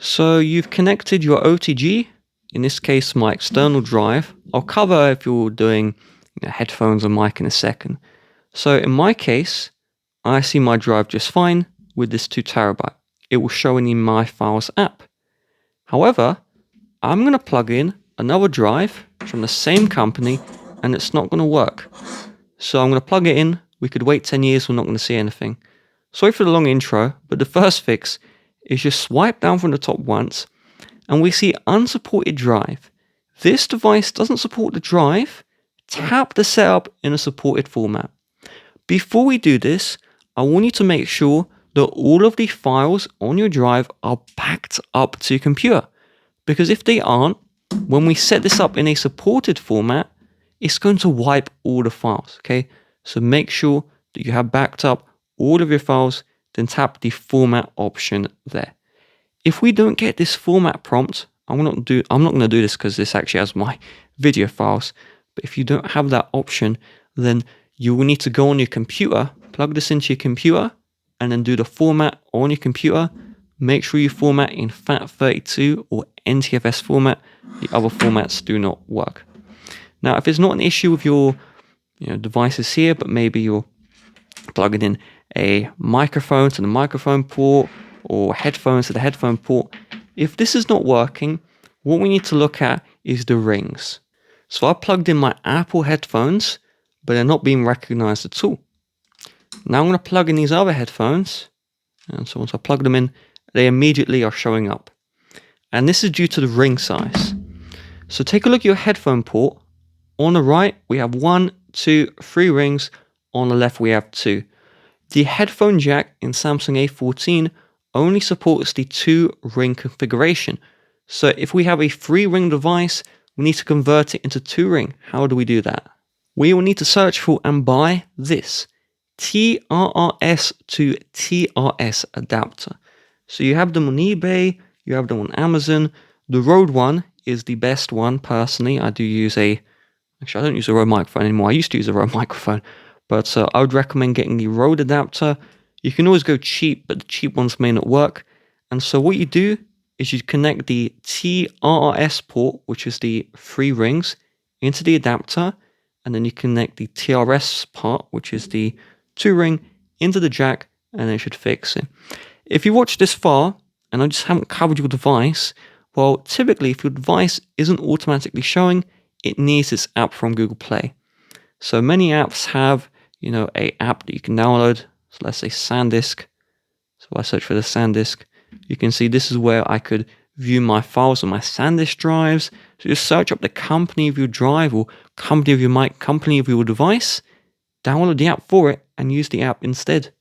So you've connected your OTG, in this case my external drive. I'll cover if you're doing headphones or mic in a second. So in my case, I see my drive just fine with this 2 terabyte. It will show in the My Files app. However, I'm going to plug in another drive from the same company and it's not going to work. So I'm going to plug it in. We could wait 10 years, we're not going to see anything. Sorry for the long intro, but the first fix is just swipe down from the top once and we see unsupported drive. This device doesn't support the drive. Tap the setup in a supported format. Before we do this, I want you to make sure that all of the files on your drive are backed up to your computer. Because if they aren't, when we set this up in a supported format, it's going to wipe all the files, okay? So make sure that you have backed up all of your files, then tap the format option there. If we don't get this format prompt, I'm not going to do this because this actually has my video files, but if you don't have that option, then you will need to go on your computer, plug this into your computer, and then do the format on your computer. Make sure you format in FAT32 or NTFS format. The other formats do not work. Now, if it's not an issue with your devices here, but maybe you're plugging in a microphone to the microphone port or headphones to the headphone port, if this is not working, what we need to look at is the rings. So I plugged in my Apple headphones, but they're not being recognized at all. Now I'm going to plug in these other headphones, and so once I plug them in, they immediately are showing up. And this is due to the ring size. So take a look at your headphone port. On the right, we have 1, 2, 3 rings. On the left, we have 2. The headphone jack in Samsung A14 only supports the 2-ring configuration. So if we have a 3-ring device, we need to convert it into 2-ring. How do we do that? We will need to search for and buy this TRRS to TRS adapter. So you have them on eBay, you have them on Amazon. The Rode one is the best one personally. I don't use a Rode microphone anymore. I used to use a Rode microphone, but I would recommend getting the Rode adapter. You can always go cheap, but the cheap ones may not work. And so what you do is you connect the TRRS port, which is the 3 rings, into the adapter, and then you connect the TRS part, which is the 2-ring, into the jack, and it should fix it. If you watch this far, and I just haven't covered your device, well, typically if your device isn't automatically showing, it needs this app from Google Play. So many apps have, a app that you can download. So let's say SanDisk. So if I search for the SanDisk, you can see this is where I could view my files on my SanDisk drives. So just search up the company of your drive or company of your mic, company of your device, download the app for it, and use the app instead.